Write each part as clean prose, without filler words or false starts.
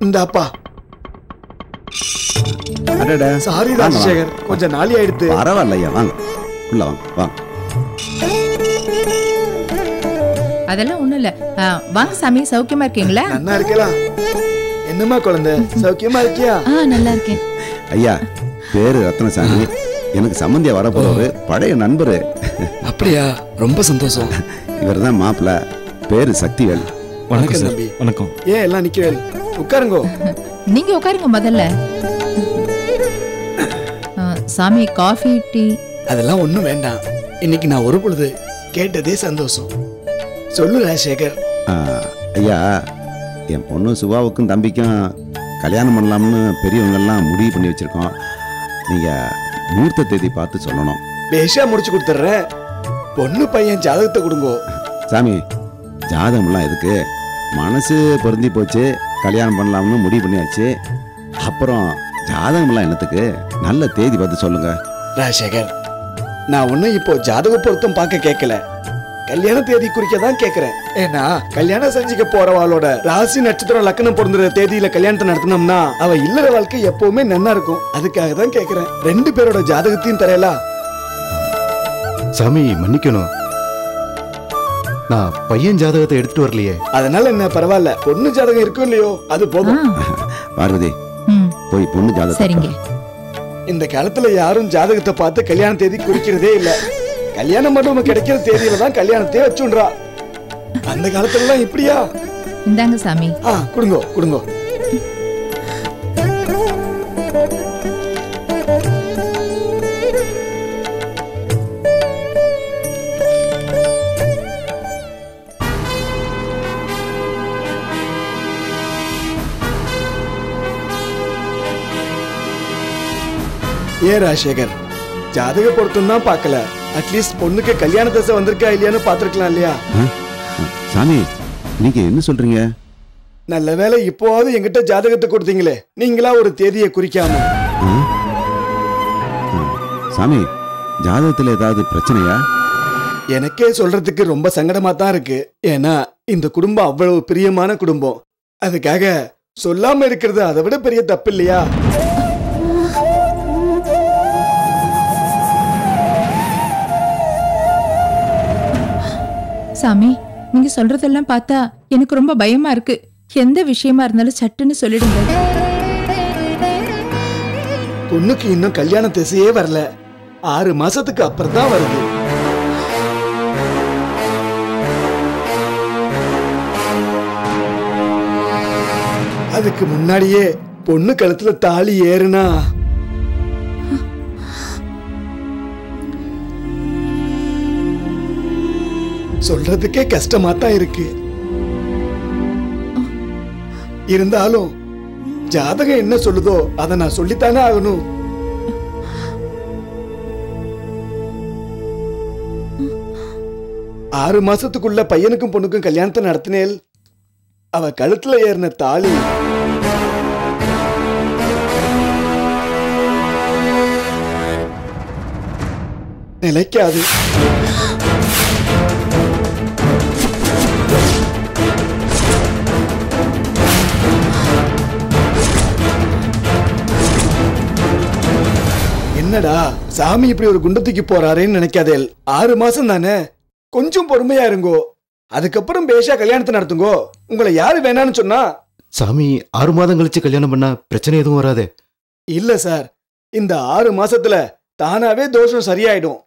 இந்தாப்பா. அடடா, சாரி ராஜசேகர், கொஞ்சம் நாளி ஆயிடுத்து. பரவாயில்லையா, வாங்க உள்ள வாங்க வாங்க. அதெல்லாம் ஒண்ணும் இல்ல. வாங்க சாமி, சௌக்கியமா இருக்கீங்களா? நல்லா இருக்கலாம். என்னம்மா குழந்தை, சௌக்கியமா இருக்கியா? நல்லா இருக்கேன். ஐயா, பேரு ரத்னசாமி, எனக்கு சம்பந்தியா வர போறவரு, பழைய நண்பரு. அப்படியா? ரொம்ப சந்தோஷம். இவர் தான் மாப்பிள்ள, பேரு சக்திவேல். வணக்கம் தம்பி. வணக்கம். ஏன் எல்லாம் நிக்கிறேன், உட்காருங்கோ. நீங்க உட்காருங்க முதல்ல. சாமி, காஃபி டீ அதெல்லாம் ஒண்ணும் வேண்டாம். இன்னைக்கு நான் ஒரு பொழுது கேட்டதே சந்தோஷம். சொல்லு ராஜசேகர். ஐயா, என் பொண்ணு சுபாவுக்கும் தம்பிக்கும் கல்யாணம் பண்ணலாம்னு பெரியவங்கெல்லாம் முடிவு பண்ணி வச்சிருக்கோம். நீங்க முகூர்த்த தேதி பார்த்து சொல்லணும். பேஷா முடிச்சு கொடுத்துட்றேன். பொண்ணு பையன் ஜாதகத்தை கொடுங்கோ. சாமி, ஜாதகம்லாம் எதுக்கு? மனசு பொருந்தி போச்சு, கல்யாணம் பண்ணலாம்னு முடிவு பண்ணியாச்சு. அப்புறம் ஜாதகம்லாம் என்னத்துக்கு? நல்ல தேதி பார்த்து சொல்லுங்க. ராஜசேகர், நான் ஒன்னும் இப்போ ஜாதக பொருத்தம் பார்க்க கேட்கல, கல்யாண தேதி குறிக்க தான் கேட்கிறேன். ஏன்னா கல்யாணம் செஞ்சுக்க போறவாளோட ராசி நட்சத்திரம் லக்னம் பொருந்துற தேதியில கல்யாணத்தை நடத்தினோம்னா அவ இல்லற வாழ்க்கை எப்பவுமே நன்னா இருக்கும். அதுக்காக தான் கேட்கிறேன். 2 பேரோட ஜாதகத்தையும் தரையலா? சாமி மன்னிக்கணும், நான் பையன் ஜாதகத்தை எடுத்துட்டு வரலையே. அதனால என்ன, பரவாயில்ல. பொண்ணு ஜாதகம் இருக்கும் இல்லையோ, அது போதும். பார்வதி, போய் பொண்ணு ஜாதகம். சரிங்க. இந்த காலத்துல யாரும் ஜாதகத்தை பார்த்து கல்யாண தேதி குறிக்கிறதே இல்ல. கல்யாணம் மட்டும் கிடைக்கிற தேதியில தான் கல்யாணத்தையே வச்சுன்றா. அந்த காலத்துல எல்லாம் இப்படியா? இந்தாங்க சாமி. குடுங்கோ குடுங்கோ. ஏ ராஜசேகர், ஜாதக பொருத்தம் தான் பார்க்கல, அட்லீஸ்ட் பொண்ணுக்கு கல்யாண தசை வந்திருக்கா இல்லையான்னு பாத்துருக்கலாம் இல்லையா? சாமி, நீங்க என்ன சொல்றீங்க? நல்ல வேலை இப்போவாவது என்கிட்ட ஜாதகத்தை கொடுத்தீங்களே, நீங்களா ஒரு தேதியை குறிக்காம. சாமி, ஜாதகத்துல ஏதாவது பிரச்சனையா? எனக்கே சொல்றதுக்கு ரொம்ப சங்கடமா தான் இருக்கு. ஏன்னா இந்த குடும்பம் அவ்வளவு பிரியமான குடும்பம். அதுக்காக சொல்லாம இருக்கிறது அதை விட பெரிய தப்பு இல்லையா? சாமி, நீங்க சொல்றதெல்லாம் பார்த்தா எனக்கு ரொம்ப பயமா இருக்கு. எந்த விஷயமா இருந்தாலும் சட்டுன்னு சொல்லிடுங்க. பொண்ணுக்கு இன்னும் கல்யாண திசையே வரல. 6 மாசத்துக்கு அப்புறம் தான் வருது. அதுக்கு முன்னாடியே பொண்ணு கழுத்துல தாலி ஏறுனா சொல்றதுக்கே கஷ்டமா தான் இருக்கு. இருந்தாலும் ஜாதகம் என்ன சொல்லுதோ அதை நான் சொல்லித்தானே ஆகணும். ஆறு மாசத்துக்குள்ள பையனுக்கும் பொண்ணுக்கும் கல்யாணத்தை நடத்தினேல். அவ கழுத்துல ஏறின தாலி நிலைக்காது. என்னடா சாமி இப்படி ஒரு குண்டத்துக்கு போறாருன்னு நினைக்காதே. 6 மாசம் தானே, கொஞ்சம் பொறுமையா இருங்கோ. அதுக்கப்புறம் பேஷா கல்யாணத்தை நடத்துங்கோ. உங்களை யாரு வேணான்னு சொன்னா? சாமி, 6 மாதம் கழிச்சு கல்யாணம் பண்ணா பிரச்சனை எதுவும் வராதே? இல்ல சார், இந்த 6 மாசத்துல தானாவே தோஷம் சரியாயிடும்.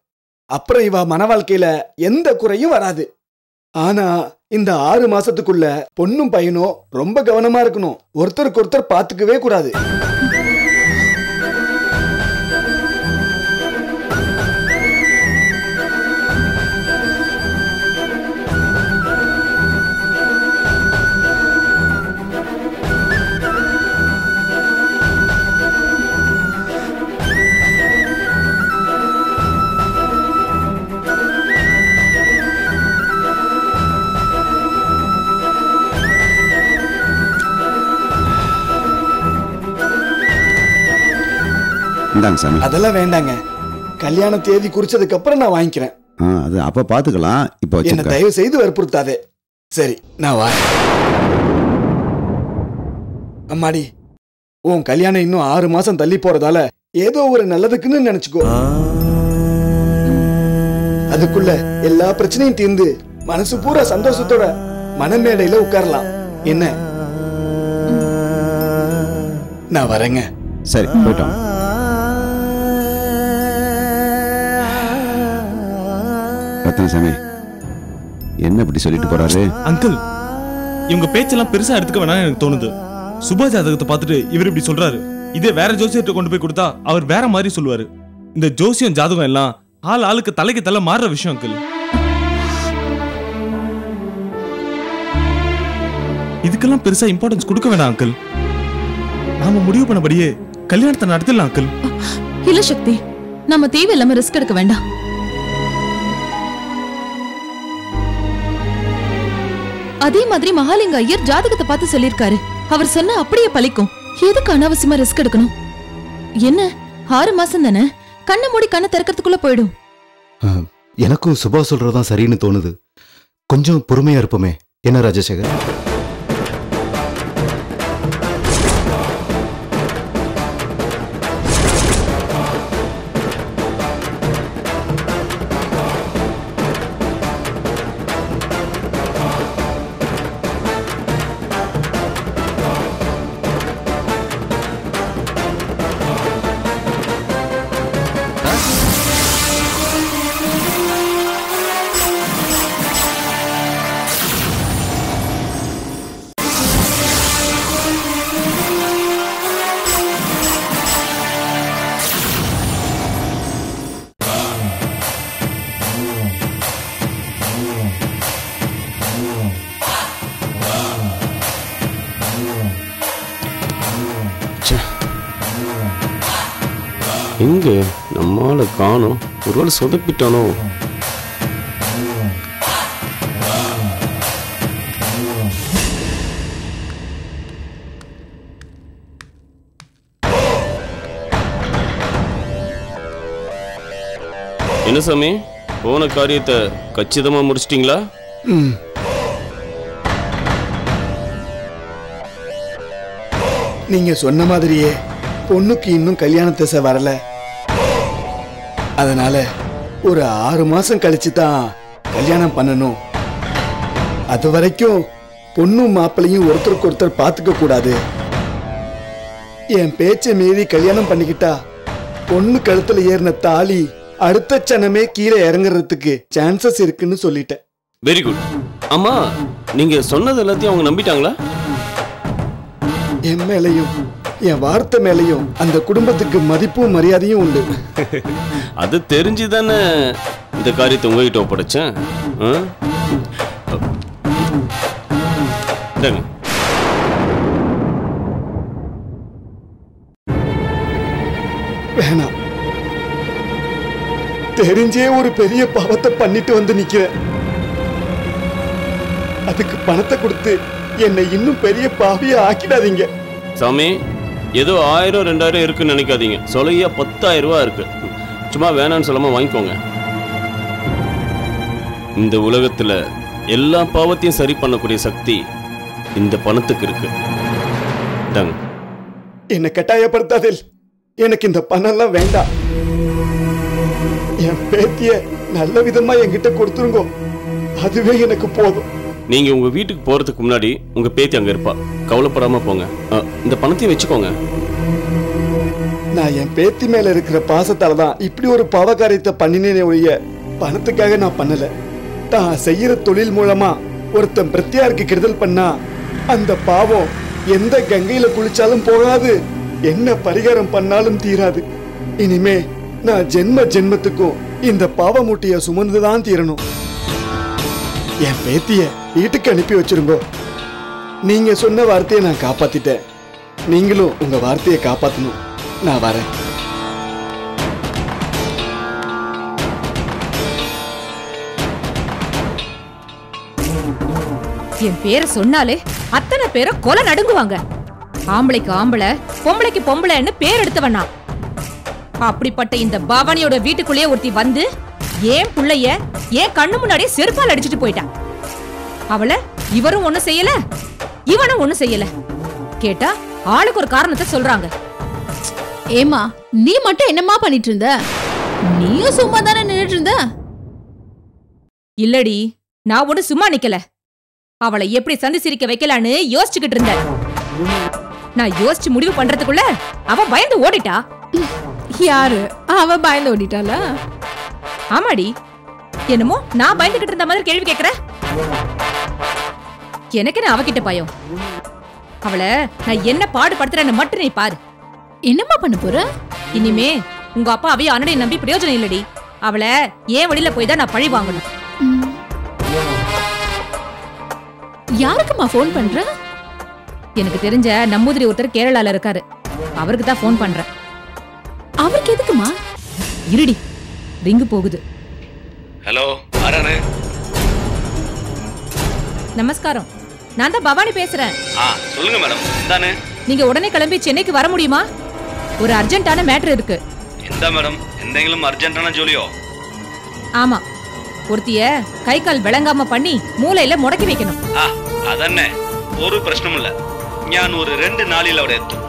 அப்புறம் இவ மன வாழ்க்கையில எந்த குறையும் வராது. ஆனா இந்த 6 மாசத்துக்குள்ள பொண்ணும் பையனும் ரொம்ப கவனமா இருக்கணும். ஒருத்தருக்கு ஒருத்தர் பாத்துக்கவே கூடாது. அதெல்லாம் வேண்டாங்க. கல்யாண தேதி குறிச்சதுக்கு அப்புறம் நான் வாங்கிக்கிறேன். அது அப்ப பாத்துக்கலாம். இப்போ என்ன தயவு செய்து வற்புறுத்தாதே. சரி, நான் வரேன். அம்மாடி, உன் கல்யாணம் இன்னும் 6 மாசம் தள்ளி போறதால ஏதோ ஒரு நல்லதுக்குன்னு நினைச்சுக்கோ. அதுக்குள்ள எல்லா பிரச்சனையும் தீர்ந்து மனசு பூரா சந்தோஷத்தோட மனமேடையில உட்காரலாம். என்ன? நான் வரேங்க. சரி, போயிட்டோம். ரத்னசாமி என்ன இப்படி சொல்லிட்டு போறாரு? அங்கிள், இவங்க பேச்செல்லாம் பெருசா எடுத்துக்க வேணாம்னு எனக்கு தோணுது. சுபா ஜாதகத்தை பார்த்துட்டு இவர் இப்படி சொல்றாரு. இதே வேற ஜோசியர்கிட்ட கொண்டு போய் கொடுத்தா அவர் வேற மாதிரி சொல்லுவாரு. இந்த ஜோசியம் ஜாதகம் எல்லாம் ஆளுக்கு தலைக்கு தலை மாறுற விஷயம் அங்கிள். இதுக்கெல்லாம் பெருசா இம்பார்ட்டன்ஸ் கொடுக்க வேணாம் அங்கிள். நாம முடிவு பண்ணபடியே கல்யாணத்தை நடத்திடலாம் அங்கிள். இல்ல சக்தி, நம்ம தேவையில்லாம ரிஸ்க் எடுக்க வேண்டாம். அதே மாதிரி மகாலிங்க ஐயர் ஜாதகத்தை பார்த்து சொல்லிருக்காரு. அவர் சொன்ன அப்படியே பலிக்கும். எதுக்கு அனாவசியமா ரிஸ்க் எடுக்கணும்? என்ன 6 மாசம் தானே, கண்ணை மூடி கண்ணை திறக்கிறதுக்குள்ள போயிடும். எனக்கும் சுபா சொல்றதுதான் சரின்னு தோணுது. கொஞ்சம் பொறுமையா இருப்போமே. என்ன ராஜசேகர்? எங்க நம்மால காணோம்? ஒருவேளை சொதப்பிட்டானோ? என்ன சாமி, போன காரியத்தை கச்சிதமா முடிச்சிட்டீங்களா? நீங்க சொன்ன மாதிரியே பொண்ணுக்கு இன்னும் கல்யாண திசை வரல. அதனால ஒரு 6 மாசம் கழிச்சு தான் கல்யாணம் பண்ணணும். அது வரைக்கும் பொண்ணும் மாப்பிள்ளையும் ஒருத்தருக்கு ஒருத்தர் பார்த்துக்க கூடாது. என் பேச்சை மீறி கல்யாணம் பண்ணிக்கிட்டா பொண்ணு கழுத்துல ஏறின தாலி அடுத்த சனமே கீழே இறங்குறதுக்கு சான்சஸ் இருக்குன்னு சொல்லிட்டேன். Very good. ஆமா, நீங்க சொன்னது எல்லாத்தையும் அவங்க நம்பிட்டாங்களா? என் மேலையும் என் வார்த்தை மேலையும் அந்த குடும்பத்துக்கு மதிப்பும் மரியாதையும் உண்டு. அது தெரிஞ்சுதானே இந்த காரியத்தை உங்ககிட்ட ஒப்படைச்சேன். வேணாம், தெரிஞ்சே ஒரு பெரிய பாவத்தை பண்ணிட்டு வந்து நிக்கிறேன். அதுக்கு பணத்தை கொடுத்து என்னை இன்னும் பெரிய பாவியா ஆக்கிடாதீங்க. சாமி, ஏதோ 1000 2000 இருக்குன்னு நினைக்காதீங்க. சொல்லையா 10,000 ரூபா இருக்கு. சும்மா வேணான்னு சொல்லாம வாங்கிக்கோங்க. இந்த உலகத்துல எல்லா பாவத்தையும் சரி பண்ணக்கூடிய சக்தி இந்த பணத்துக்கு இருக்கு. என்னை கட்டாயப்படுத்தாதில். எனக்கு இந்த பணம்லாம் வேண்டாம். என் பேத்திய நல்ல விதமா என்கிட்ட கொடுத்துருங்கோ, அதுவே எனக்கு போதும். நீங்க உங்க வீட்டுக்கு போறதுக்கு முன்னாடி உங்க பேத்தி அங்க இருப்பா. கவலைப்படாம போங்க. இந்த பணத்தையும் வச்சுக்கோங்க. நான் என் பேத்தி மேல இருக்கிற பாசத்தாலதான் இப்படி ஒரு பாவகாரியத்தை பண்ணினேனே ஒழிய பணத்துக்காக நான் பண்ணல. தான் செய்யற தொழில் மூலமா ஒருத்தன் பிரத்யாருக்கு கெடுதல் பண்ணா அந்த பாவம் எந்த கங்கையில குளிச்சாலும் போகாது, என்ன பரிகாரம் பண்ணாலும் தீராது. இனிமே நான் ஜென்மத்துக்கும் இந்த பாவமூட்டிய சுமந்துதான் தீரணும். என் பேத்திய வீட்டுக்கு அனுப்பி வச்சிருங்கோ. நீங்க சொன்ன வார்த்தையை நான் காப்பாத்திட்டேன். நீங்களும் உங்க வார்த்தையை காப்பாத்தணும். நான் வரேன். என் பேரை சொன்னாலே அத்தனை பேரை கொலை நடுங்குவாங்க. ஆம்பளைக்கு ஆம்பளை, பொம்பளைக்கு பொம்பளைன்னு பேர் எடுத்தவனா. அப்படிப்பட்ட இந்த பவானியோட வீட்டுக்குள்ளேயே ஒருத்தி வந்து ஏன் புள்ளைய ஏன் கண்ணு முன்னாடியே செருப்பால் அடிச்சுட்டு போயிட்டான். அவளை இவரும் ஒண்ணும் செய்யல, இவனும் ஒண்ணும் செய்யல. கேட்டா ஆளுக்கு ஒரு காரணத்தை சொல்றாங்க. ஏமா நீ மட்டும் என்னம்மா பண்ணிட்டு இருந்த? நீயும் சும்மா தானே நின்னுட்டு இருந்த. இல்லடி, நான் ஒண்ணு சும்மா நிக்கல. அவளை எப்படி சந்தி சிரிக்க வைக்கலான்னு யோசிச்சுக்கிட்டு இருந்தேன். நான் யோசிச்சு முடிவு பண்றதுக்குள்ள அவ பயந்து ஓடிட்டா. யாரு அவ பயந்து ஓடிட்டாளா? ஆமாடி, என்னமோ நான் பயந்துகிட்டு இருந்த மாதிரி கேள்வி கேக்குற. எனக்கு நான் அவகிட்ட பயம். அவளை நான் என்ன பாடுபடுத்துறேன்னு மட்டும் நீ பாரு. என்னம்மா பண்ண போற? இனிமே உங்க அப்பா அவைய அண்ணனை நம்பி பிரயோஜனம் இல்லடி. அவளை ஏன் வழியில போய் தான் நான் பழி வாங்கணும். யாருக்குமா போன் பண்ற? எனக்கு தெரிஞ்ச நம்பூதிரி ஒருத்தர் கேரளால இருக்காரு, அவருக்கு தான் போன் பண்றேன். அவருக்கு எதுக்குமா? இருடி, ரிங்கு போகுது. ஹலோ, ஆரானே? நமஸ்காரம், நான் தான் பவானி பேசுறேன். சொல்லுங்க மேடம். தானே நீங்க உடனே கிளம்பி சென்னைக்கு வர முடியுமா? ஒரு அர்ஜென்ட்டான மேட்டர் இருக்கு. எந்த மேடம்? எந்தெങ്കിലും அர்ஜென்ட்டான ஜோலியோ? ஆமா, ஒருத்திய கை கால் விளங்காம பண்ணி மூளையில முடக்கி வைக்கணும். அதென்ன ஒரு பிரச்சனையும் இல்ல. நான் ஒரு 2 நாளில் அவட எத்தும்.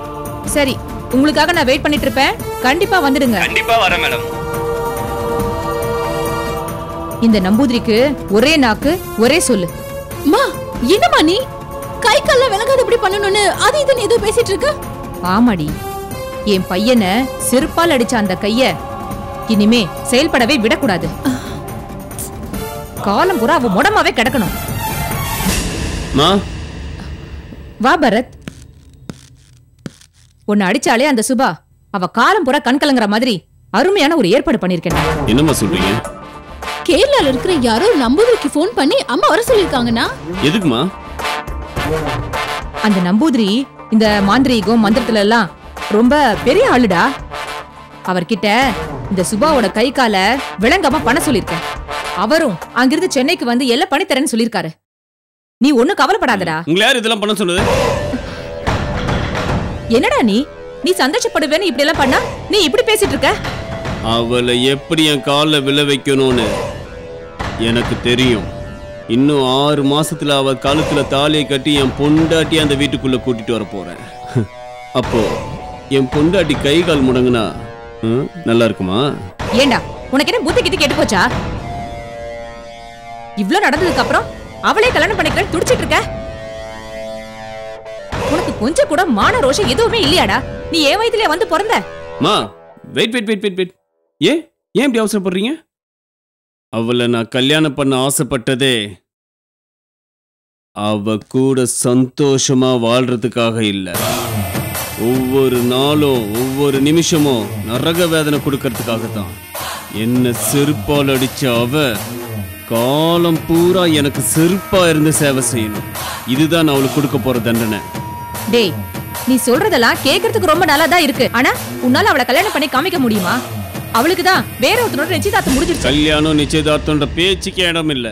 சரி, உங்களுக்காக நான் வெயிட் பண்ணிட்டு இருப்பேன். கண்டிப்பா வந்துடுங்க. கண்டிப்பா வரேன் மேடம். இந்த நம்பூதிரிக்கு ஒரே நாக்கு ஒரே சொல்லு. மா என்னம்மா நீ கை கால்ல விளங்காத இப்படி பண்ணணும்னு அது இதுன்னு ஏதோ பேசிட்டு இருக்க? ஆமாடி, என் பையனை செருப்பால் அடிச்ச அந்த கைய இனிமே செயல்படவே விடக்கூடாது. காலம் பூரா அவ முடமாவே கிடக்கணும். வா பரத், உன்னை அடிச்சாலே அந்த சுபா அவ காலம் பூரா கண் கலங்குற மாதிரி அருமையான ஒரு ஏற்பாடு பண்ணிருக்கேன். என்னம்மா சொல்றீங்க? கேரளால இருக்கிற யாரோ நம்பூதிரிக்கு போன் பண்ணி அம்மா வர சொல்லிருக்காங்கண்ணா. எதுக்குமா? அந்த நம்பூதிரி இந்த மாந்திரீகம் மந்திரத்துல எல்லாம் ரொம்ப பெரிய ஆளுடா. அவர்கிட்ட இந்த சுபாவோட கை கால விளங்காம பண்ண சொல்லிருக்கேன். அவரும் அங்கிருந்து சென்னைக்கு வந்து எல்லாம் பண்ணி தரேன்னு சொல்லிருக்காரு. நீ ஒண்ணும் கவலைப்படாதடா. உங்களை யார் இதெல்லாம் பண்ண சொன்னது? என்னடா நீ சந்தோஷப்படுவேன்னு இப்படி எல்லாம் பண்ணா நீ இப்படி பேசிட்டு இருக்க? அவளை எப்படி என் காலில் விழ வைக்கணும்னு எனக்கு தெரியும். இன்னும் 6 மாசத்துல அவ கழுத்துல தாலியை கட்டி என் பொண்டாட்டி அந்த வீட்டுக்குள்ள கூட்டிட்டு வர போறேன். அப்போ என் பொண்டாட்டி கை கால் முடங்குனா நல்லா இருக்குமா? ஏண்டா, உனக்கு என்ன புத்தி கிட்ட கேட்டு போச்சா? இவ்ளோ நடந்ததுக்கு அப்புறம் அவளே கல்யாணம் பண்ணிக்க துடிச்சிட்டு இருக்க? உனக்கு கொஞ்சம் கூட மான ரோஷம் எதுவுமே இல்லையாடா? நீ ஏன் வயதிலே வந்து பிறந்த? மா வெயிட். ஏன் இப்படி அவசரப்படுறீங்க? அவளை நான் கல்யாணம் பண்ண ஆசைப்பட்டதே அவ கூட சந்தோஷமா வாழ்றதுக்காக இல்ல. ஒவ்வொரு நாளும் ஒவ்வொரு நிமிஷமும் நரக வேதனை கொடுக்கறதுக்காக தான். என்ன செருப்பால் அடிச்ச அவ காலம் பூரா எனக்கு செருப்பா இருந்து சேவை செய்யணும். இதுதான் அவளுக்கு கொடுக்க போற தண்டனை. டேய், நீ சொல்றதெல்லாம் கேக்குறதுக்கு ரொம்ப நல்லா தான் இருக்கு. ஆனா உன்னால அவளை கல்யாணம் பண்ணி காமிக்க முடியுமா? அவளுக்கு தான் வேற ஒருத்தனோட நிச்சயதார்த்தம் முடிஞ்சிருச்சு. கல்யாணம் நிச்சயதார்த்தம்ன்ற பேச்சுக்கு இடம் இல்ல.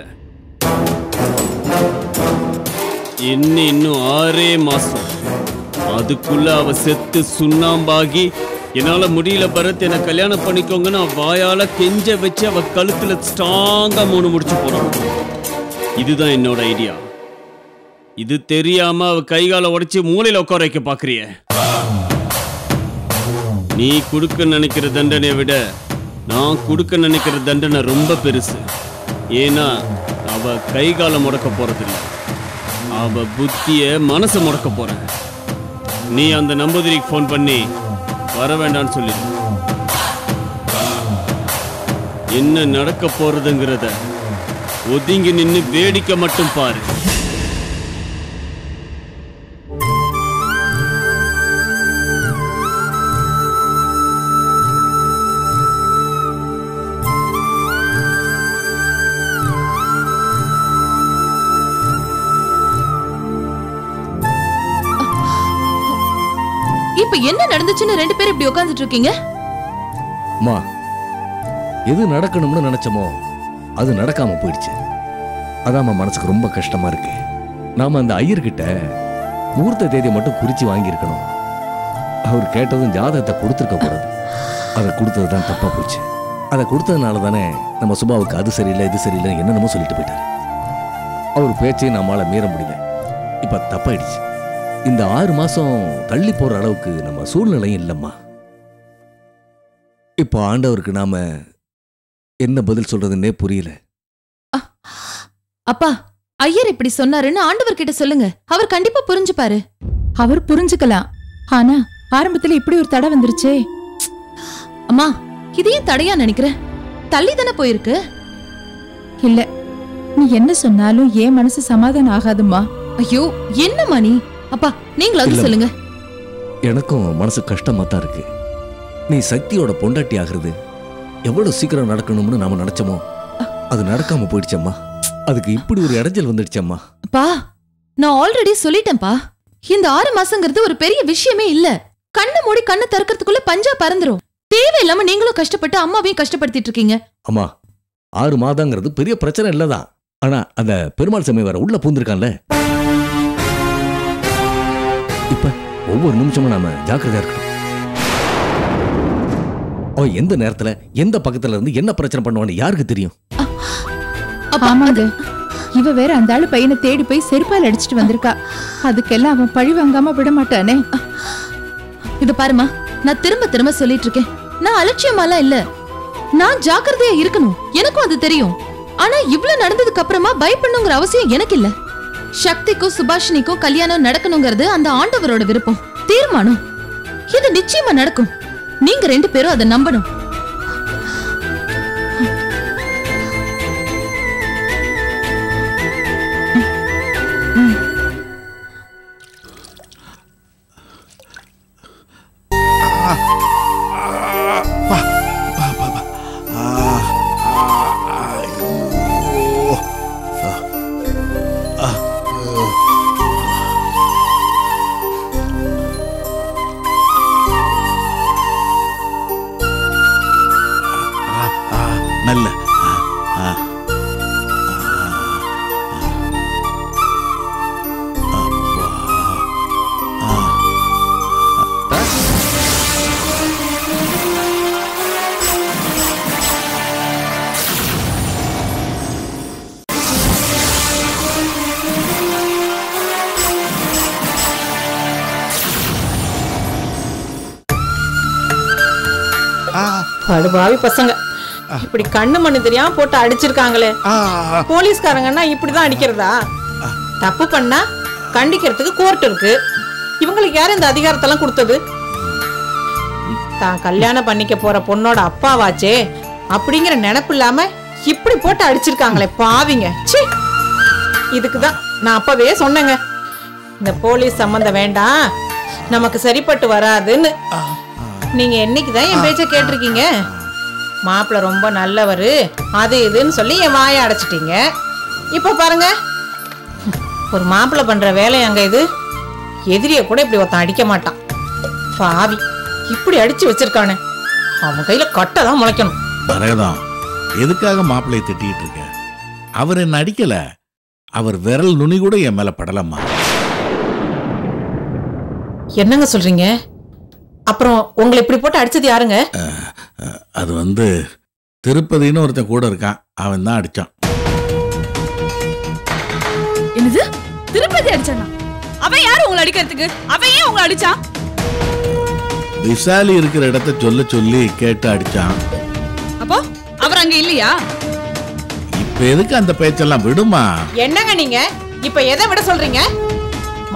இன்னும் 6 மாசம். அதுக்குள்ள அவ செத்து சுண்ணாம்பாகி என்னால முடியல பரத் என்ன கல்யாணம் பண்ணிக்கோங்கன்னு வாயால கெஞ்ச வச்சு அவ கழுத்துல ஸ்ட்ராங்கா 3 முடிச்சு போறான். இதுதான் என்னோட ஐடியா. இது தெரியாம அவ கைகால உடைச்சு மூளையில உட்கார வைக்க பாக்குறிய. நீ கொடுக்க நினைக்கிற தண்டனையை விட நான் கொடுக்க நினைக்கிற தண்டனை ரொம்ப பெருசு. ஏன்னா அவ கைகால முடக்க போறதில்லை, அவ புத்திய மனசை முடக்க போற. நீ அந்த நம்பூதிரிக்கு போன் பண்ணி வர வேண்டான்னு சொல்லி என்ன நடக்க போறதுங்கிறத ஒதுங்கி நின்னு வேடிக்கை மட்டும் பாரு. இப்ப என்ன நடந்துச்சுன்னு 2 பேரும் இப்படி உட்கார்ந்துட்டு இருக்கீங்க? அம்மா, எது நடக்கணும்னு நினைச்சோமோ அது நடக்காம போயிடுச்சு. அதான் மனசுக்கு ரொம்ப கஷ்டமா இருக்கு. நாம அந்த ஐயர்கிட்ட முகூர்த்த தேதியை மட்டும் குறிச்சு வாங்கியிருக்கணும். அவர் கேட்டதும் ஜாதகத்தை கொடுத்துருக்க கூடாது. அதை கொடுத்தது தான் தப்பா போச்சு. அதை கொடுத்ததுனால தானே நம்ம சுபாவுக்கு அது சரியில்லை இது சரியில்லை என்னென்னமோ சொல்லிட்டு போயிட்டாரு. அவர் பேச்சையும் நம்மளால மீற முடியல. இப்ப தப்பாயிடுச்சு. இந்த 6 மாசம் தள்ளி போற அளவுக்கு நம்ம சூழ்நிலையும் இல்லம்மா. இப்போ ஆண்டவருக்கு நாம என்ன பதில் சொல்றதுன்னே புரியல. அப்பா, ஐயர் இப்படி சொன்னாருன்னு ஆண்டவர்கிட்ட சொல்லுங்க. அவர் கண்டிப்பா புரிஞ்சுப்பாரு. அவர் புரிஞ்சுக்கலாம். ஆனா ஆரம்பத்துல இப்படி ஒரு தடை வந்துருச்சே. அம்மா, இதையும் தடையா நினைக்கிற? தள்ளி தானே போயிருக்கு. இல்ல, நீ என்ன சொன்னாலும் என் மனசு சமாதானம் ஆகாதும்மா. ஐயோ, என்னம்மா நீ? அப்பா, நீங்களாவது இல்ல. சொல்லுங்க. எனக்கும் மனசு கஷ்டமா தான் இருக்கு. நீ சக்தியோட பொண்டாட்டி ஆகிறது எவ்வளவு சீக்கிரம் நடக்கணும்னு நாம நினைச்சோமோ அது நடக்காம போயிடுச்சம்மா. அதுக்கு இப்படி ஒரு இடைஞ்சல் வந்துடுச்சம்மா. பா, நான் ஆல்ரெடி சொல்லிட்டேன்ப்பா. இந்த 6 மாசங்கிறது ஒரு பெரிய விஷயமே இல்ல. கண்ணை மூடி கண்ணை திறக்கிறதுக்குள்ள பஞ்சா பறந்துரும். தேவையில்லாம நீங்களும் கஷ்டப்பட்டு அம்மாவையும் கஷ்டப்படுத்திட்டு இருக்கீங்க. அம்மா, 6 மாதங்கிறது பெரிய பிரச்சனை இல்லதான். ஆனா அந்த பெருமாள் சமயம் வேற உள்ள பூந்திருக்கான்ல. இப்ப ஒவ்வொரு நிமிஷமும் நாம ஜாக்கிரதையா இருக்கணும். அவன் எந்த நேரத்துல எந்த பக்கத்துல இருந்து என்ன பிரச்சனை பண்ணுவான்னு யாருக்கு தெரியும்? ஆமாங்க, இவ வேற அந்த ஆளு பையனை தேடி போய் செருப்பால் அடிச்சிட்டு வந்திருக்கா. அதுக்கெல்லாம் அவன் பழி வாங்காம விட மாட்டானே. இது பாருமா, நான் திரும்ப திரும்ப சொல்லிட்டு இருக்கேன். நான் அலட்சியமாலாம் இல்ல. நான் ஜாக்கிரதையா இருக்கணும், எனக்கும் அது தெரியும். ஆனா இவ்ளோ நடந்ததுக்கு அப்புறமா பயப்படணுங்கிற அவசியம் எனக்கு இல்ல. சக்திக்கும் சுபாஷினிக்கும் கல்யாணம் நடக்கணுங்கிறது அந்த ஆண்டவரோட விருப்பம், தீர்மானம். இது நிச்சயமா நடக்கும். நீங்க 2 பேரும் அதை நம்பணும். நல்ல படுபாவி பசங்க இப்படி கண்ணு மண்ணு தெரியாம போட்டு அடிச்சிருக்காங்களே. போலீஸ்காரங்கன்னா இப்படிதான் அடிக்கிறதா? தப்பு பண்ணா கண்டிக்கிறதுக்கு கோர்ட் இருக்கு. இவங்களுக்கு யாரு இந்த அதிகாரத்தெல்லாம் கொடுத்தது? தான் கல்யாணம் பண்ணிக்க போற பொண்ணோட அப்பாவாச்சே அப்படிங்கிற நினைப்பு இல்லாம இப்படி போட்டு அடிச்சிருக்காங்களே பாவிங்க. ச்சீ, இதுக்குதான் நான் அப்பவே சொன்னேங்க, இந்த போலீஸ் சம்பந்தம் வேண்டாம், நமக்கு சரிப்பட்டு வராதுன்னு. நீங்க என்னைக்குதான் என் பேச்ச கேட்டிருக்கீங்க? மாப்பிள்ள ரொம்ப நல்லவரு அது இதுன்னு சொல்லி என் வாயை அடைச்சிட்டீங்க. இப்ப பாருங்க, ஒரு மாப்பிள்ள பண்ற வேலை அங்க இது. எதிரிய கூட இப்படி ஒருத்தன் அடிக்க மாட்டான். பாவி, இப்படி அடிச்சு வச்சிருக்கானே, அவன் கையில கட்டை தான் முளைக்கணும். மரகதம், எதுக்காக மாப்பிள்ளையை திட்டிட்டு இருக்க? அவர் என்ன அடிக்கல, அவர் விரல் நுனி கூட என் மேல படலம்மா. என்னங்க சொல்றீங்க? அப்புறம் உங்களை இப்படி போட்டு அடிச்சது யாருங்க? அது திருப்பதின்னு ஒருத்தன் கூட இருக்கான், அவன் தான் அடிச்சான். என்னது, திருப்பதி அடிச்சானா? அவன் யாரு உங்களை அடிக்கிறதுக்கு? அவன் ஏன் உங்களை அடிச்சான்? விசாலி இருக்கிற இடத்த சொல்ல சொல்லி கேட்டு அடிச்சான். அப்போ அவர் அங்க இல்லையா? இப்ப எதுக்கு அந்த பேச்செல்லாம் விடுமா? என்னங்க நீங்க இப்ப எதை விட சொல்றீங்க?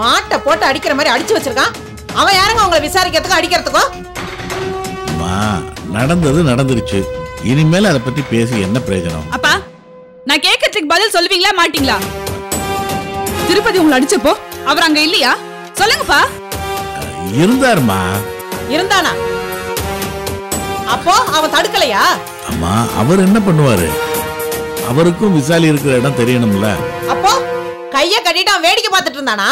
மாட்டை போட்டு அடிக்கிற மாதிரி அடிச்சு வச்சிருக்கான். அவன் யாருங்க உங்களை விசாரிக்கிறதுக்கும் அடிக்கிறதுக்கும்? நடந்தது நடந்துருச்சு, இனிமேல் அதை பத்தி பேசி என்ன பிரயோஜனம்? அப்பா, நான் கேட்கறதுக்கு பதில் சொல்லுவீங்களா மாட்டீங்களா? திருப்பதி உங்களை அடிச்சப்போ அவர் அங்க இல்லையா? சொல்லுங்கப்பா. இருந்தாருமா. இருந்தானா? அப்போ அவன் தடுக்கலையா? அம்மா, அவர் என்ன பண்ணுவாரு? அவருக்கும் விசாலி இருக்கிற இடம் தெரியணும்ல. அப்போ கைய கட்டிட்டு அவன் வேடிக்கை பார்த்துட்டு இருந்தானா?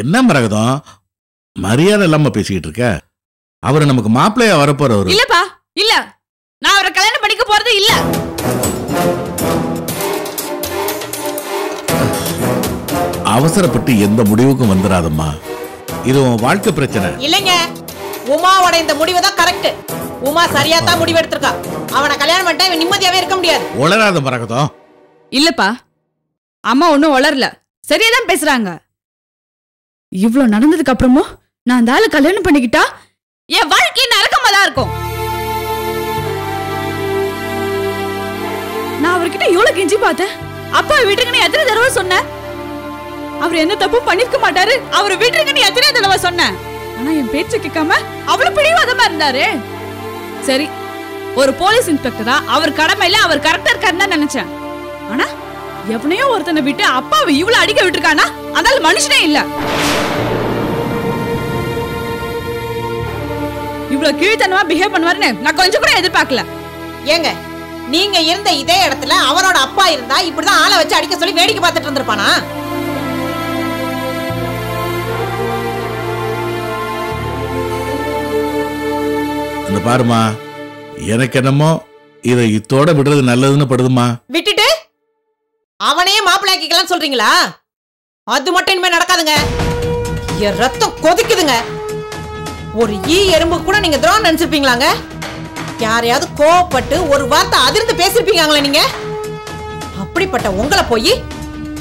என்ன மரகதம், மரியாதை இல்லாம பேசிக்கிட்டு இருக்க? அவர் நமக்கு மாப்பிள்ளையா வரப்போறவர். இல்லப்பா, இல்ல, நான் அவரை கல்யாணம் பண்ணிக்க போறது இல்ல. அவசரப்பட்டு எந்த முடிவுக்கும் வந்துடாதம்மா, இது உன் வாழ்க்கை பிரச்சனை. இல்லைங்க, உமாவோட இந்த முடிவு தான் கரெக்ட். உமா சரியா தான் முடிவு எடுத்திருக்கா. அவனை கல்யாணம் பண்ணிட்டா இவன் நிம்மதியாவே இருக்க முடியாது. உளராத மரகதம். இல்லப்பா, அம்மா ஒன்னும் உளரல, சரியாதான் பேசுறாங்க. இவ்ளோ நடந்ததுக்கு அப்புறமும் நான் அந்த ஆளு கல்யாணம் பண்ணிக்கிட்டா என் வாழ்க்கை நரகமா தான் இருக்கும். நான் அவர்கிட்ட எவ்வளவு கெஞ்சி பார்த்தேன். அப்பா விட்டுருங்கன்னு எத்தனை தடவை சொன்னேன். அவர் என்ன தப்பு பண்ணிருக்க மாட்டாரு, அவரை விட்டுருங்கன்னு எத்தனை தடவை சொன்னேன். ஆனா என் பேச்சு கேட்காம அவ்வளவு பிடிவாதமா இருந்தாரு. சரி, ஒரு போலீஸ் இன்ஸ்பெக்டரா அவர் கடமையில அவர் கரெக்டா இருக்காருன்னு நினைச்சேன். ஆனா எவனையோ ஒருத்தனை விட்டு அப்பாவை இவ்வளவு அடிக்க விட்டுருக்கானா, அதனால மனுஷனே இல்ல. இவ்வளவு கீழ்த்தனமா பிஹேவ் பண்ணுவாருன்னு நான் கொஞ்சம் கூட எதிர்பார்க்கல. ஏங்க, நீங்க இருந்த இதே இடத்துல அவரோட அப்பா இருந்தா இப்படிதான் ஆளை வச்சு அடிக்க சொல்லி வேடிக்கை பார்த்துட்டு இருந்திருப்பானா? இந்த பாருமா, எனக்கு என்னமோ இதை இத்தோட விடுறது நல்லதுன்னு படுதுமா. விட்டுட்டு அவனையே மாப்பிள்ளையாக்கிக்கலாம் சொல்றீங்களா? அது மட்டும் இனிமே நடக்காதுங்க. என் ரத்தம் கொதிக்குதுங்க. ஒரு ஈ எறும்பு கூட நீங்க துரோகம் நினைச்சிருப்பீங்களாங்க? யாரையாவது கோவப்பட்டு ஒரு வார்த்தை அதிர்ந்து பேசிருப்பீங்களா நீங்க? அப்படிப்பட்ட உங்களை போய்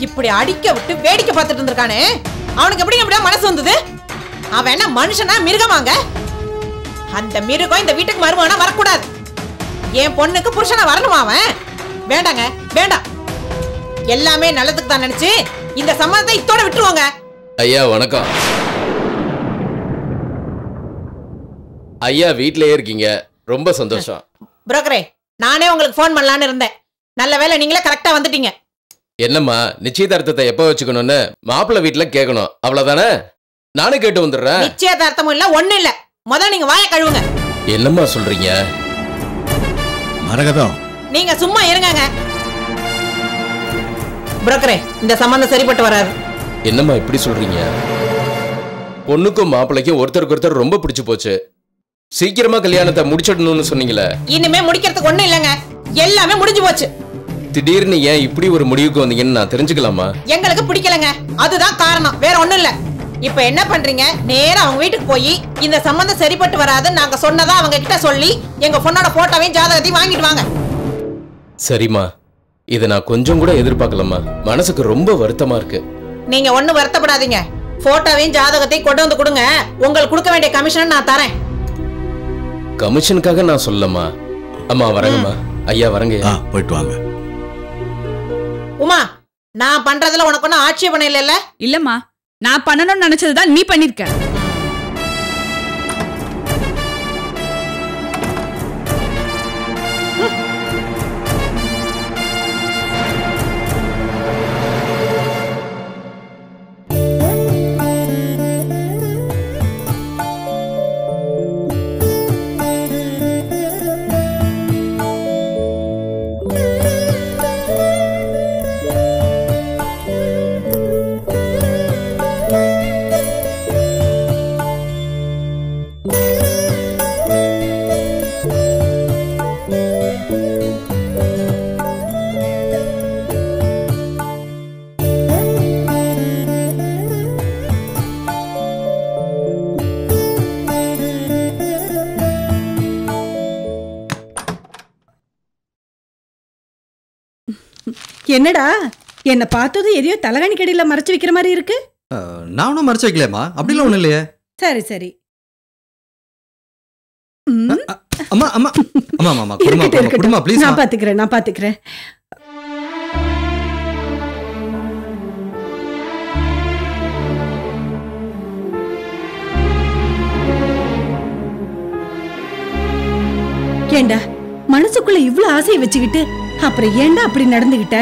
இப்படி அடிக்க விட்டு வேடிக்கை பார்த்துட்டு இருந்திருக்கானே, அவனுக்கு எப்படி அப்படியே மனசு வந்தது? அவன் என்ன மனுஷனா மிருகமாங்க? அந்த மிருகம் இந்த வீட்டுக்கு மருமகனா வரக்கூடாது. என் பொண்ணுக்கு புருஷனா வரணுமா அவன்? வேண்டாங்க, வேண்டாம். எல்லாமே நல்லதுக்கு தான் நினைச்சு இந்த சம்மதத்தை இத்தோட விட்டுருவாங்க. ஐயா வணக்கம். ஐயா வீட்லயே இருக்கீங்க, ரொம்ப சந்தோஷம். புரோக்கரே, நானே உங்களுக்கு ஃபோன் பண்ணலான்னு இருந்தேன். நல்ல வேளை நீங்களே கரெக்டா வந்துட்டீங்க. என்னம்மா, நிச்சயதார்த்தத்தை எப்ப வச்சுக்கணும்னு மாப்பிள்ளை வீட்டுல கேட்கணும், அவ்வளவுதானே? நானே கேட்டு வந்துடுறேன். நிச்சயதார்த்தமும் இல்ல, ஒண்ணு இல்ல. முதல்ல நீங்க வாயை கழுவுங்க. என்னம்மா சொல்றீங்க? மரகதம், நீங்க சும்மா இருங்க. புரோக்கரே, இந்த சம்பந்தம் சரிப்பட்டு வராது. என்னம்மா இப்படி சொல்றீங்க? பொண்ணுக்கும் மாப்பிள்ளைக்கும் ஒருத்தருக்கு ஒருத்தர் ரொம்ப பிடிச்சு போச்சு. சீக்கிரமா கல்யாணத்தை முடிச்சிடணும்னு சொன்னீங்களே. இனிமே முடிக்கிறதுக்கு ஒண்ணு இல்லங்க, எல்லாமே முடிஞ்சு போச்சு. திடீர்னு ஏன் இப்படி ஒரு முடிவுக்கு வந்தீங்கன்னு நான் தெரிஞ்சுக்கலாமா? எங்களுக்கு பிடிக்கலங்க, அதுதான் காரணம், வேற ஒண்ணும் இல்ல. இப்ப என்ன பண்றீங்க? நேரா அவங்க வீட்டுக்கு போய் இந்த சம்பந்தம் சரிப்பட்டு வராது நாங்க சொன்னதா அவங்க கிட்ட சொல்லி எங்க பொண்ணோட போட்டோவையும் ஜாதகத்தையும் வாங்கிட்டு வாங்க. சரிம்மா, இதை நான் கொஞ்சம் கூட எதிர்பார்க்கலம்மா. மனசுக்கு ரொம்ப வருத்தமா இருக்கு. நீங்க ஒண்ணு வருத்தப்படாதீங்க. போட்டோவையும் ஜாதகத்தையும் கொண்டு வந்து கொடுங்க. உங்களுக்கு கொடுக்க வேண்டிய கமிஷன் நான் தரேன். கமிஷனுக்காக நான் சொல்லம்மா. அம்மா வரங்கம்மா. ஐயா வரங்க. போயிட்டு வாங்க. உமா, நான் பண்றதுல உனக்கு ஒன்னும் ஆட்சேபணம் இல்ல? இல்லம்மா, நான் பண்ணணும்னு நினைச்சதுதான் நீ பண்ணிருக்க. என்னடா என்ன பார்த்தது எதையோ தலகாணி கடையில மறைச்சு வைக்கிற மாதிரி இருக்கு? நானும் மறைச்சு வைக்கலையம்மா, அப்படிலாம் ஒண்ணும் இல்லையே. சரி சரி. அம்மா அம்மா அம்மா அம்மா குடுமா ப்ளீஸ். நான் பாத்துக்கிறேன். ஏண்டா மனசுக்குள்ள இவ்ளோ ஆசையை வச்சுக்கிட்டு அப்புறம் ஏண்டா அப்படி நடந்துகிட்ட?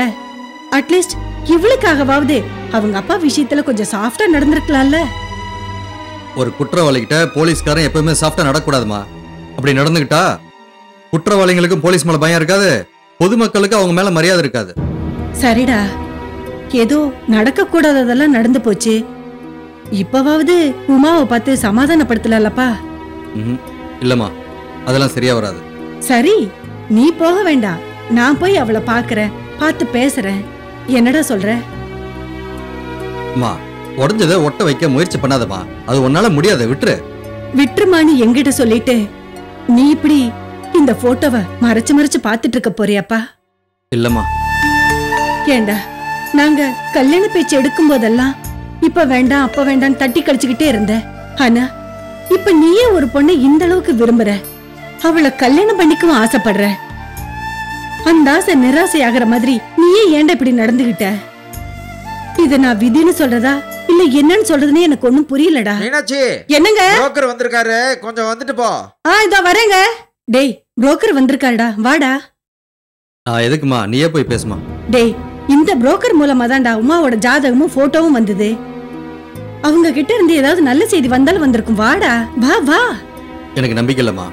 அட்லீஸ்ட் இவளுக்காகவாவது அவங்க அப்பா விஷயத்துல கொஞ்சம் சாஃப்டா நடந்திருக்கலாம்ல. ஒரு குற்றவாளிகிட்ட போலீஸ்காரன் எப்பவுமே சாஃப்டா நடக்கூடாதுமா. அப்படி நடந்துகிட்டா குற்றவாளிகளுக்கும் போலீஸ் மேல பயம் இருக்காது, பொதுமக்களுக்கு அவங்க மேல மரியாதை இருக்காது. சரிடா, ஏதோ நடக்க கூடாததெல்லாம் நடந்து போச்சு. இப்பவாவது உமாவை பார்த்து சமாதானப்படுத்தலப்பா. இல்லம்மா, அதெல்லாம் சரியா வராது. சரி, நீ போக வேண்டாம். நான் போய் அவளை பாக்குறேன், பார்த்து பேசுறேன். என்னடா சொல்ற? அம்மா, உடஞ்சதை ஒட்ட வைக்க முயற்சி பண்ணாதம்மா, அது உன்னால முடியாத, விட்டுரு. விட்டுருமான்னு என்கிட்ட சொல்லிட்டு நீ இப்படி இந்த போட்டோவை மறைச்சு பார்த்துட்டு இருக்க போறியாப்பா? இல்லம்மா. ஏண்டா, நாங்க கல்யாண பேச்சு எடுக்கும் போதெல்லாம் இப்ப வேண்டாம் அப்ப வேண்டாம் தட்டி கழிச்சுக்கிட்டே இருந்த. ஆனா இப்ப நீயே ஒரு பொண்ணை இந்த அளவுக்கு விரும்புற, அவளை கல்யாணம் பண்ணிக்கவும் ஆசைப்படுற. அந்த ஆசை நிராசை ஆகிற மாதிரி நீயே ஏன்டா இப்படி நடந்துகிட்ட? இத நான் விதின்னு சொல்றதா இல்ல என்னன்னு சொல்றதுன்னு எனக்கு ஒண்ணும் புரியலடா. மீனாட்சி, என்னங்க? புரோக்கர் வந்திருக்காரு, கொஞ்சம் வந்துட்டு போ. இதோ வரேங்க. டேய், புரோக்கர் வந்திருக்காருடா, வாடா. எதுக்குமா, நீயே போய் பேசுமா. டேய், இந்த புரோக்கர் மூலமா தான்டா உமாவோட ஜாதகமும் போட்டோவும் வந்தது. அவங்க கிட்ட இருந்து ஏதாவது நல்ல செய்தி வந்தாலும் வந்திருக்கும். வாடா, வா வா. எனக்கு நம்பிக்கை இல்லம்மா.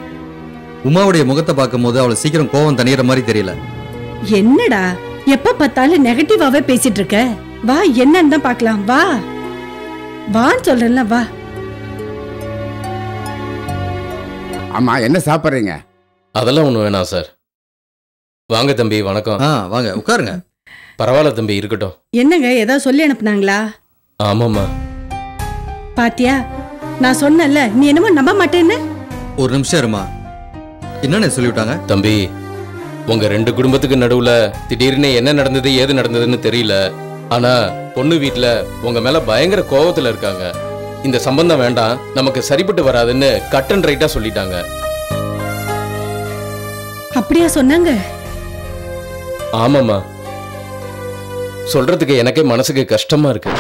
உமாவுடைய முகத்தை பார்க்கும் போது அவளை சீக்கிரம் கோவம் தணிகிற மாதிரி தெரியல. என்னடா எப்ப பார்த்தாலும் நெகட்டிவாவே பேசிட்டு இருக்க? வா, என்னன்னு தான் பார்க்கலாம். வா வான்னு சொல்றேன்ல, வா. அம்மா, என்ன சாப்பிட்றீங்க? அதெல்லாம் ஒண்ணு வேணாம் சார். வாங்க தம்பி, வணக்கம். வாங்க உட்காருங்க. பரவாயில்ல தம்பி, இருக்கட்டும். என்னங்க, ஏதாவது சொல்லி அனுப்புனாங்களா? ஆமாம்மா. பாத்தியா, நான் சொன்னேன்ல, நீ என்னமோ நம்ப மாட்டேன்னு. ஒரு நிமிஷம் இருமா. என்னன்னு சொல்லிவிட்டாங்க? தம்பி, உங்க 2 குடும்பத்துக்கு நடுவுல திடீர்னு என்ன நடந்தது ஏது நடந்ததுன்னு தெரியல. ஆனா பொண்ணு வீட்டுல உங்க மேல பயங்கர கோபத்துல இருக்காங்க. இந்த சம்பந்தம் வேண்டாம், நமக்கு சரிப்பட்டு வராதுன்னு கட் அண்ட் ரைட்டா சொல்லிட்டாங்க. அப்படியா சொன்னாங்க? ஆமாம்மா. சொல்றதுக்கு எனக்கே மனசுக்கு கஷ்டமா இருக்கு.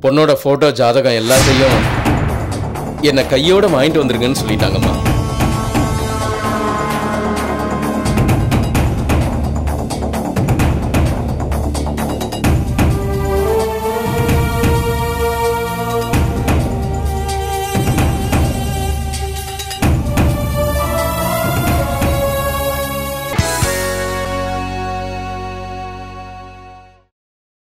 பொண்ணோட போட்டோ ஜாதகம் எல்லாத்தையும் என்ன கையோட வாங்கிட்டு வந்துருங்கன்னு சொல்லிட்டாங்கம்மா.